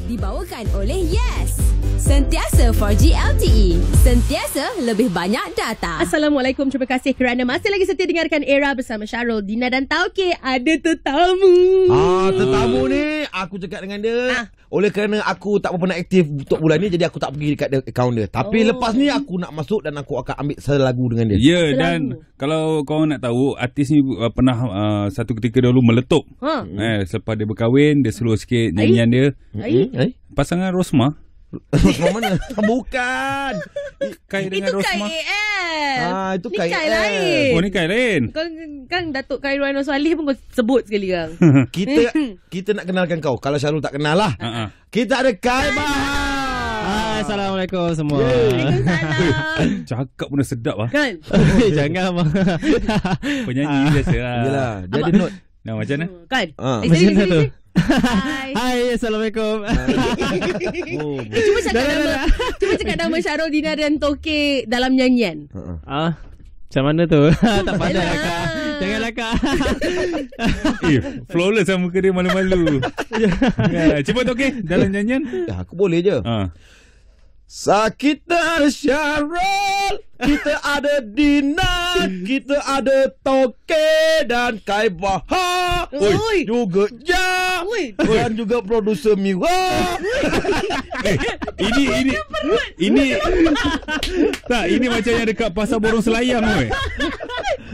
dibawakan oleh Yes. Sentiasa 4G LTE. Sentiasa lebih banyak data. Assalamualaikum, terima kasih kerana masih lagi setia dengarkan Era bersama Syarul, Dina dan Tauke. Ada tetamu. Tetamu ni aku cakap dengan dia. Oleh kerana aku tak berapa nak aktif untuk bulan ni, jadi aku tak pergi dekat akaun dia. Tapi lepas ni aku nak masuk dan aku akan ambil selagu dengan dia. Ya, dan kalau korang nak tahu, artis ni pernah satu ketika dahulu meletup. Selepas dia berkahwin, dia slow sikit nyanyian dia. Pasangan Rosmah. Rosmah mana? Bukan. Kai dengan Itu Rosmah. Kai AL. Itu Ni Kai Kai AL. lain. Oh, ni Kai lain. Kan Datuk Khairuan Salih pun kau sebut sekali kan. Kita nak kenalkan kau. Kalau Syarul tak kenal lah. Kita ada Kai Bahar. Assalamualaikum semua. Waalaikumsalam. Cakap pun dah sedap lah. Kan? Jangan abang. Penyanyi biasa lah. Yelah, dia ada note. Nah, macam mana? Kan? Macam mana tu? Hai. Hai, Assalamualaikum. Cuba cakap nama Syarul, Dina dan Tauke dalam nyanyian. Macam mana tu? Tak pandai lah kak. Janganlah kak. Flawless lah muka dia, malu-malu. Cuba tu, okay? Dalam nyanyian. Aku boleh je. Sakit dan Syarul, kita ada Dina, kita ada Tauke dan Kai Bahar. Oi. Juga Ja. Oi. Dan juga produser Mira. Ini tak, ini macam yang dekat pasar Borong Selayang weh.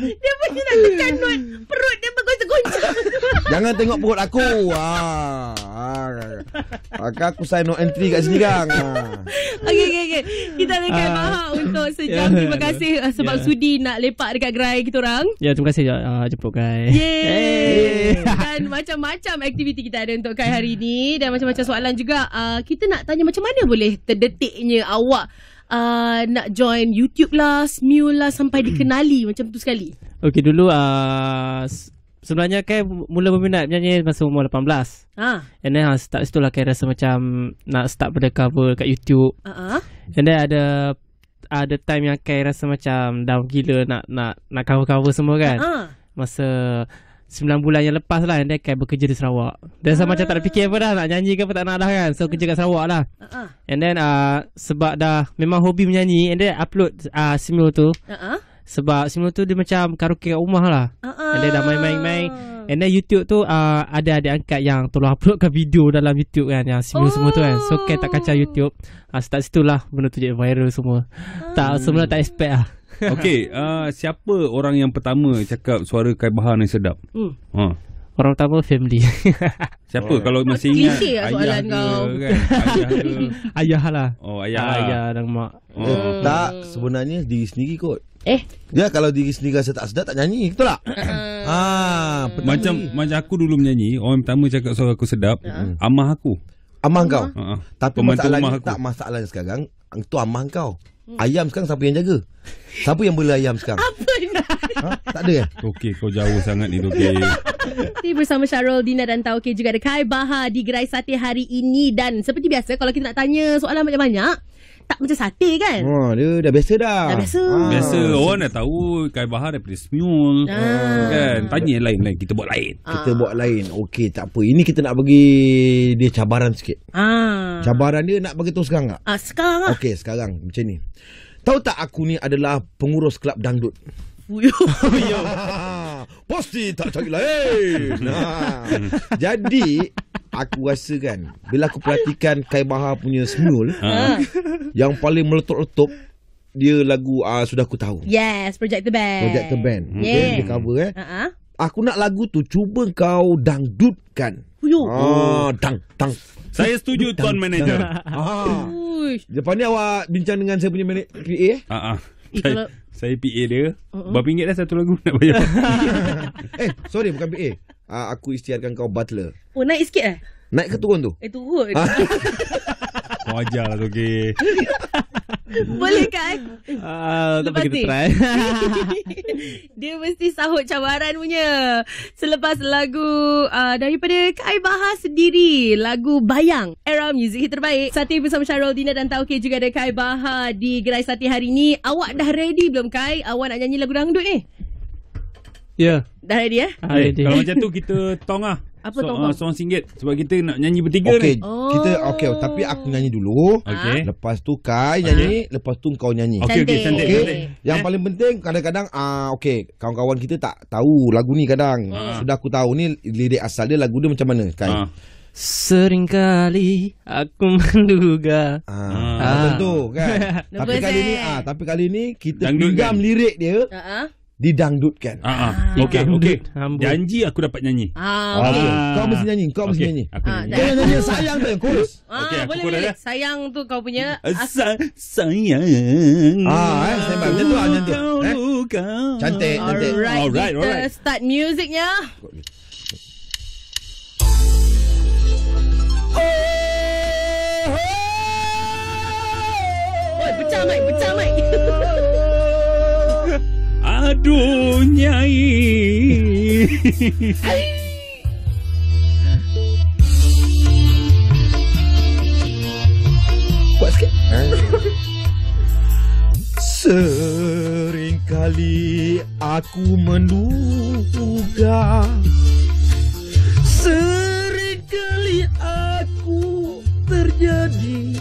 Dia macam nak tekan not. Perut dia bergoncang-goncang. Jangan tengok perut aku. Aku sign no entry kat sini kan. Okay. Kita ada Kai Bahar untuk sejam. Terima kasih sebab sudi nak lepak dekat gerai kita orang. Ya, terima kasih jemput Kai. Yeay. Dan macam-macam aktiviti kita ada untuk Kai hari ini. Dan macam-macam soalan juga. Kita nak tanya macam mana boleh terdetiknya awak nak join YouTube lah, Smule lah, sampai dikenali macam tu sekali. Okey, dulu sebenarnya Kai mula berminat menyanyi masa umur 18. And then start situ lah Kai rasa macam nak start pada cover kat YouTube. And then ada time yang Kai rasa macam down gila nak cover-cover semua kan. Masa 9 bulan yang lepas lah, and then Kai bekerja di Sarawak. Dan saya macam tak ada fikir apa dah, nak nyanyi ke apa tak nak dah kan. So kerja kat Sarawak lah. And then sebab dah memang hobi menyanyi, and then upload Smule tu. Sebab Smule tu dia macam karaoke kat rumah lah. And then dah main-main. And then YouTube tu ada angkat yang tolong uploadkan video dalam YouTube kan, yang Smule semua tu kan. So Kai tak kacau YouTube. Start situ lah benda tu jadi viral semua. Semua tak expect lah. Okay, siapa orang yang pertama cakap suara Kai Bahar ni sedap? Orang pertama family. Siapa? Kalau masih ingat, klise lah soalan kau. Kan? Ayah ke? Ayah lah. Oh, ayah lah. Ayah dan mak. Tak, sebenarnya diri sendiri kot. Ya, kalau diri sendiri rasa tak sedap, tak nyanyi, betul tak? Macam aku dulu menyanyi, orang pertama cakap suara aku sedap, amah aku. Amah kau. Tapi Pembantu masalahnya sekarang itu amah kau. Ayam sekarang siapa yang jaga? Siapa yang bela ayam sekarang? apa ni? Tak ada ya? Okey, kau jauh sangat ni Okey. Bersama Syarul, Dina dan Tauke, juga ada Kai Bahar di gerai sate hari ini. Dan seperti biasa, kalau kita nak tanya soalan banyak-banyak, tak macam sate kan? Dia dah biasa dah. Biasa orang dah tahu Kai Bahar daripada Smule. Kan? Tanya lain-lain, kita buat lain. Kita buat lain. Okey, tak apa. Ini kita nak bagi dia cabaran sikit. Cabaran dia nak bagi tahu sekarang tak? Sekarang lah. Okey, sekarang macam ni. Tahu tak aku ni adalah pengurus kelab dangdut? Pasti tak cari lain. Jadi aku rasa kan, bila aku perhatikan Kai Bahar punya Smule, yang paling meletup-letup dia lagu Sudah Ku Tahu. Yes, Project The Band. Dia cover Aku nak lagu tu cuba kau dangdutkan. Dang. Saya setuju Tuan Manager. Lepas ni awak bincang dengan saya punya PA. Saya PA dia. Berapa ringgit dah satu lagu nak bayar? Sorry, bukan PA. Aku isytiharkan kau butler. Naik sikit Naik ke turun tu? Turun. Wajar lah tu, okay. Boleh kan? Lepas kita try. Dia mesti sahut cabaran punya. Selepas lagu daripada Kai Bahar sendiri, lagu Bayang, Era Music Hit Terbaik. Sati bersama Syarul, Dina dan Tauke, juga ada Kai Bahar di gerai Sati hari ni. Awak dah ready belum, Kai? Awak nak nyanyi lagu dangdut ni? Ya. Dah ready ready. Kalau macam tu kita tong lah. Apa tongkong? RM1 sebab kita nak nyanyi bertiga ni. Kita tapi aku nyanyi dulu. Lepas tu Kai nyanyi, lepas tu kau nyanyi. Cantik. Yang paling penting kadang-kadang kawan-kawan kita tak tahu lagu ni kadang. Sudah aku tahu ni lirik asal dia, lagu dia macam mana, Kai? Seringkali aku menduga. Tentu kan. Tapi kali ni kita pinjam lirik dia. Didangdutkan. Okey. Janji aku dapat nyanyi. Kau mesti nyanyi. Kau nyanyi sayang tu yang chorus. Boleh. Sayang tu kau punya. Sayang. Sembang macam tu Cantik. Alright. Kita start musiknya. Pecah mic. Aduh Nyai. Kuat sikit. Seringkali aku menduga, seringkali aku terjadi,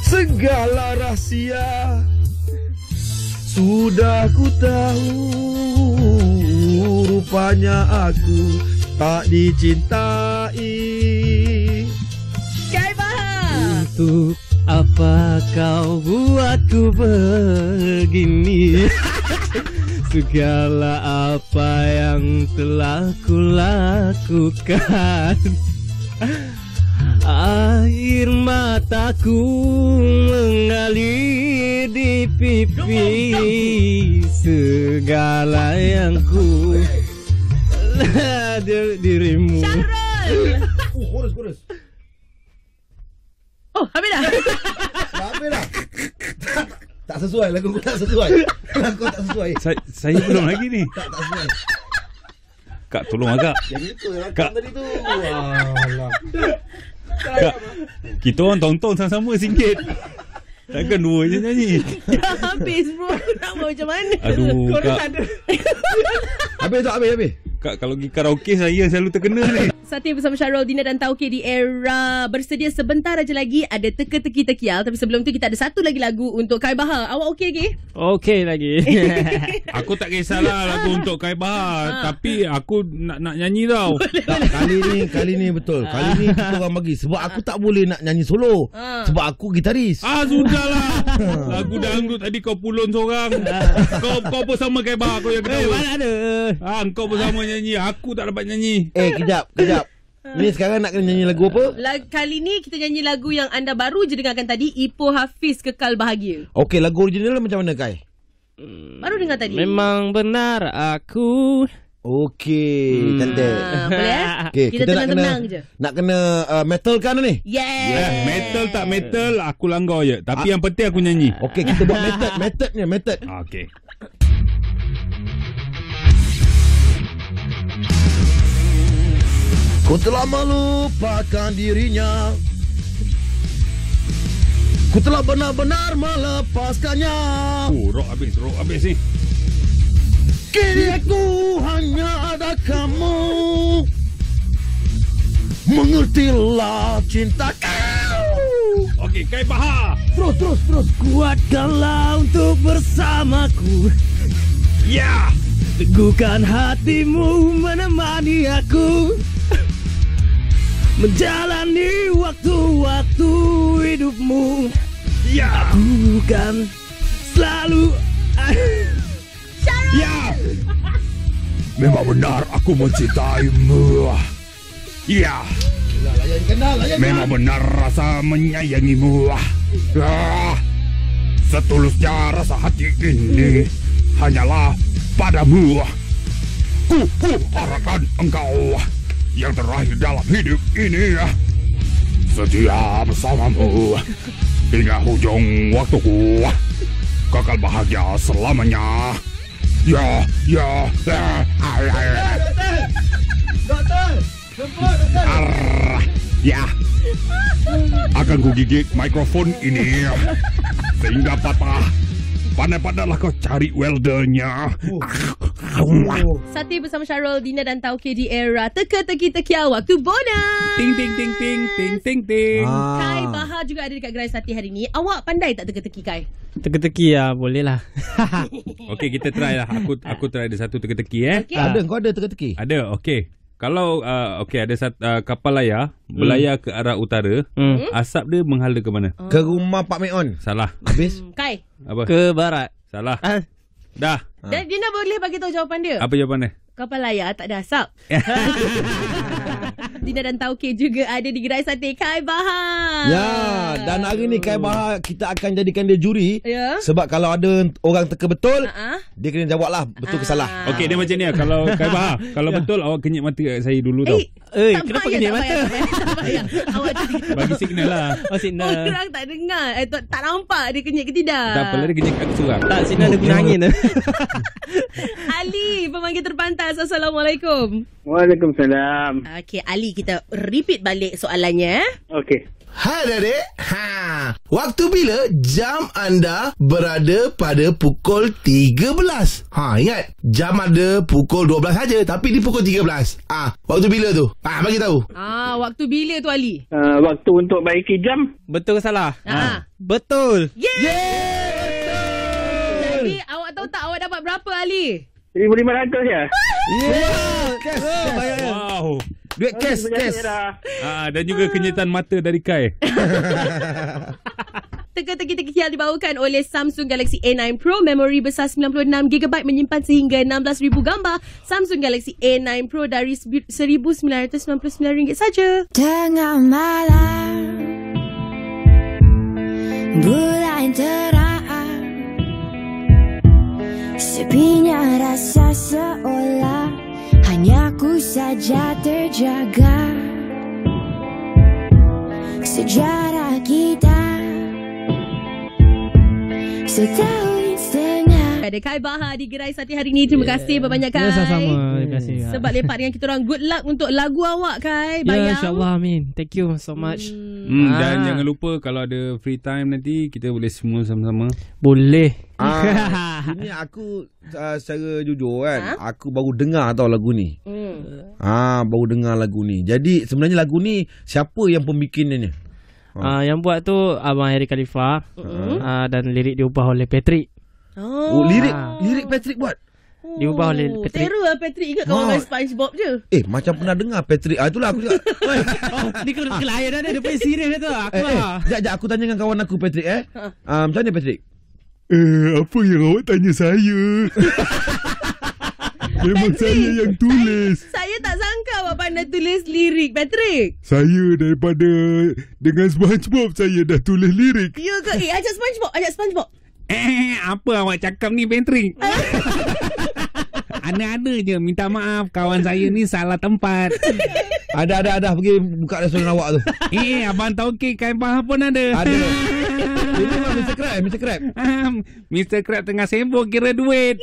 segala rahsia sudah ku tahu, rupanya aku tak dicintai. Kai Bahar. Untuk apa kau buatku begini? Segala apa yang telah ku lakukan, air mataku mengalir di pipi, segala yang ku dirimu. Chorus. Oh, habis dah. Tak sesuai, lagu aku tak sesuai. Saya belum lagi ni. Tak sesuai. Kak tolong agak. Yang itu Kak tadi tu. Alah. Kak, kita orang tonton sama-sama sikit. Takkan dua je nyanyi. Dah habis bro. Nak buat macam mana? Aduh Kak. Habis. Kak, kalau pergi karaoke saya selalu terkena ni. Saatnya bersama Syarul, Dina dan Tauke di Era. Bersedia sebentar aja lagi. Ada teka-teki tekial. Tapi sebelum tu kita ada satu lagi lagu untuk Kai Bahar. Awak okey lagi? Okey lagi. Aku tak kisahlah lagu untuk Kai Bahar. Tapi aku nak nyanyi tau. Kali ni betul. Kali ni kita orang bagi. Sebab aku tak boleh nak nyanyi solo. Sebab aku gitaris. Sudahlah. Lagu dangdut tadi kau pulun seorang. Kau bersama Kai Bahar. Kau yang ketawa. Mana ada? Kau bersama nyanyi. Aku tak dapat nyanyi. Kejap. Ni sekarang nak kena nyanyi lagu apa? Kali ni kita nyanyi lagu yang anda baru je dengarkan tadi, Ipoh Hafiz, Kekal Bahagia. Okey, lagu original macam mana, Kai? Baru dengar tadi. Memang benar aku. Okey, cantik. Boleh Okay, kita tenang-tenang je. Nak kena metal kan ni? Yeah. Metal tak metal aku langgar je. Tapi yang penting aku nyanyi. Okey, kita buat method. Okey. Ku telah melupakan dirinya, ku telah benar-benar melepaskannya. Rock habis ni. Kini aku hanya ada kamu, mengertilah cinta kau. Okey, Kai Bahar. Terus. Kuatkanlah untuk bersamaku. Ya. Teguhkan hatimu menemani aku, menjalani waktu-waktu hidupmu. Ya. Aku kan selalu. Ya. Memang benar aku mencintaimu. Ya. Layan. Memang benar rasa menyayangimu. Setulusnya rasa hati ini hanyalah padamu. Ku harapkan engkau yang terakhir dalam hidup ini, setia bersamamu hingga hujung waktuku, kekal bahagia selamanya. Doktor. Ya. Akan ku gigit mikrofon ini sehingga patah. Pandai-pandailah kau cari weldernya. Sati bersama Syarul, Dina dan Tauke di era teka-teki-tekia waktu bonus. Ting ting ting ting ting ting ting. Kai Bahar juga ada dekat gerai Sati hari ni. Awak pandai tak teka-teki, Kai? Teka-teki ya, boleh lah. Okey, kita try lah. Aku try ada satu teka-teki Okay. Ada, kau ada teka-teki? Ada, okey. Kalau ada kapal layar berlayar ke arah utara, asap dia menghala ke mana? Ke rumah Pak Meon. Salah. Habis? Kai. Apa? Ke barat. Salah. Dah. Dan Dina boleh bagi tahu jawapan dia. Apa jawapan dia? Kapal layar tak ada asap. Dina dan Tauke juga ada di gerai Sate Kai Bahar. Ya, dan hari ni Kai Bahar kita akan jadikan dia juri. Ya. Sebab kalau ada orang teka betul, dia kena jawab lah betul ke salah. Okey, dia macam ni lah. Kalau Kai Bahar, kalau betul awak kenyit mata kat saya dulu tau. Kenapa kenyit mata? Tak payah. Awak Bagi signal lah. Oh, signal. orang tak dengar. Tak nampak dia kenyit ke tidak. Tak apalah, dia kenyit kat seorang. Tak, signal dia guna angin. Ali, pemanggil terpantas. Assalamualaikum. Waalaikumsalam. Okey, Ali, kita repeat balik soalannya. Okey. Hai adik. Waktu bila jam anda berada pada pukul 13? Ingat, jam ada pukul 12 saja tapi di pukul 13. Waktu bila tu? Bagi tahu. Waktu bila tu, Ali? Waktu untuk baiki jam. Betul ke salah? Betul. Jadi, awak tahu tak awak dapat berapa, Ali? 1,500 ya? Wow. Duit cash. Dan juga kenyitan mata dari Kai. Teka-teki yang dibawakan oleh Samsung Galaxy A9 Pro. Memori besar 96GB menyimpan sehingga 16,000 gambar. Samsung Galaxy A9 Pro dari RM1,999 saja. Tengah malam, bulan terang, sepinya rasa seolah hanya ku saja terjaga. Sejarah kita setahun setengah. Ada Kai Bahar di gerai Sate hari ni. Terima kasih banyak, Kai. Sama-sama. Terima kasih. Sebab lepak dengan kita orang. Good luck untuk lagu awak, Kai. Bayang. InsyaAllah, amin. Thank you so much. Dan jangan lupa kalau ada free time nanti kita boleh semua sama-sama. Boleh. Ini aku secara jujur kan, aku baru dengar tau lagu ni. Baru dengar lagu ni. Jadi sebenarnya lagu ni siapa yang pembikinnya? Yang buat tu Abang Harry Khalifa. Dan lirik diubah oleh Patrick. Lirik Patrick buat. Diubah oleh Patrick. Teruk lah Patrick. Ingat kawan main SpongeBob je. Macam pernah dengar Patrick. Itulah aku cakap. Dia kelayan dah. Dia paling serius tu. Sekejap aku tanya dengan kawan aku Patrick. Macam mana Patrick? Apa yang awak tanya saya? Memang saya yang tulis. Saya tak sangka awak pandai tulis lirik, Patrick. Saya dengan SpongeBob saya dah tulis lirik. Ya ke? Ajak SpongeBob. Apa awak cakap ni, Patrick? Ada je. Minta maaf, kawan saya ni salah tempat. Ada. Pergi buka restoran awak tu. Abang Tauke Kai Bahar pun ada. Ini mah Mr. Crab. Mr. Crab tengah sibuk kira duit.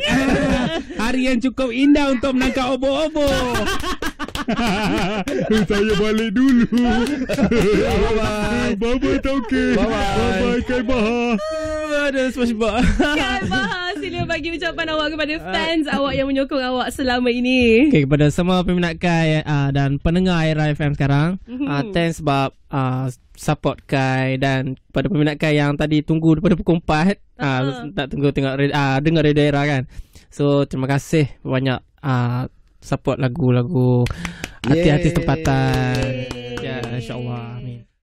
Hari yang cukup indah untuk menangkap obo-obo. Saya balik dulu. Bye-bye Tauke. Bye-bye Kai Bahar. Ada SpongeBob. Kai Bahar, sila bagi ucapan awak kepada fans awak yang menyokong awak selama ini. Okay, kepada semua peminat Kai dan pendengar Era FM sekarang, thanks sebab support Kai. Dan pada peminat Kai yang tadi tunggu daripada pukul 4 tak tunggu dengar radio Era kan. So terima kasih banyak support lagu-lagu artis-artis tempatan. Ya, insyaAllah. Amin.